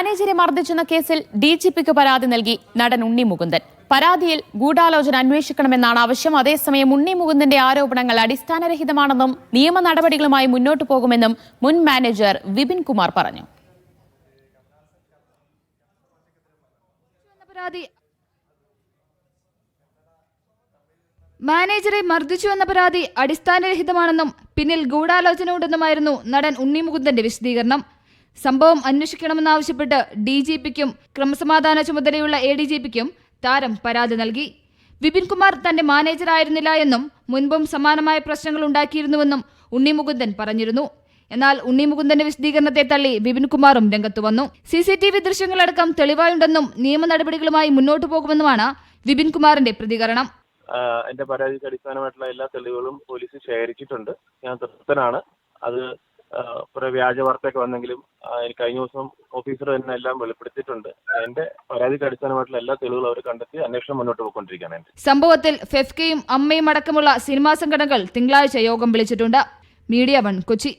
മാനേജരെ മർദ്ദിച്ചെന്ന കേസിൽ ഡിജിപിക്ക് പരാതി നൽകി നടൻ ഉണ്ണി മുകുന്ദൻ. പരാതിയിൽ ഗൂഢാലോചന അന്വേഷിക്കണമെന്നാണ് ആവശ്യം. അതേസമയം ഉണ്ണി മുകുന്ദന്റെ ആരോപണങ്ങൾ അടിസ്ഥാനരഹിതമാണെന്നും നിയമ നടപടികളുമായി മുന്നോട്ടു പോകുമെന്നും മുൻ മാനേജർ വിപിൻ കുമാർ പറഞ്ഞു. മാനേജറെ മർദ്ദിച്ചുവെന്ന പരാതി അടിസ്ഥാനരഹിതമാണെന്നും പിന്നിൽ ഗൂഢാലോചന ഉണ്ടെന്നുമായിരുന്നു നടൻ ഉണ്ണി മുകുന്ദന്റെ വിശദീകരണം. സംഭവം അന്വേഷിക്കണമെന്നാവശ്യപ്പെട്ട് ഡിജിപിക്കും ക്രമസമാധാന ചുമതലയുള്ള എഡിജിപിക്കും താരം പരാതി നൽകി. വിപിൻ കുമാർ തന്റെ മാനേജറായിരുന്നില്ല എന്നും മുൻപും സമാനമായ പ്രശ്നങ്ങൾ ഉണ്ടാക്കിയിരുന്നുവെന്നും ഉണ്ണി മുകുന്ദൻ പറഞ്ഞിരുന്നു. എന്നാൽ ഉണ്ണി മുകുന്ദന്റെ വിശദീകരണത്തെ തള്ളി വിപിൻ കുമാറും രംഗത്തു വന്നു. CCTV ദൃശ്യങ്ങളടക്കം തെളിവായുണ്ടെന്നും നിയമ നടപടികളുമായി മുന്നോട്ടു പോകുമെന്നുമാണ് വിപിൻ കുമാറിന്റെ പ്രതികരണം. എന്റെ പരാതിക്ക് അടിസ്ഥാനമായിട്ടുള്ള എല്ലാ തെളിവുകളും പോലീസ് ശേഖരിച്ചിട്ടുണ്ട്. ഞാൻ തൃപ്തനാണ്. അത് വ്യാജ വാർത്തയൊക്കെ വന്നെങ്കിലും കഴിഞ്ഞ ദിവസം ഓഫീസർ തന്നെ എല്ലാം വെളിപ്പെടുത്തിയിട്ടുണ്ട്. എന്റെ പരാതിക്ക് അടിസ്ഥാനമായിട്ടുള്ള എല്ലാ തെളിവുകളും അവർ കണ്ടെത്തി അന്വേഷണം മുന്നോട്ട് പോയിക്കൊണ്ടിരിക്കുകയാണ്. സംഭവത്തിൽ ഫെഫ്കയും അമ്മയും അടക്കമുള്ള സിനിമാ സംഘടനകൾ തിങ്കളാഴ്ച യോഗം വിളിച്ചിട്ടുണ്ട്. മീഡിയ 1 കൊച്ചി.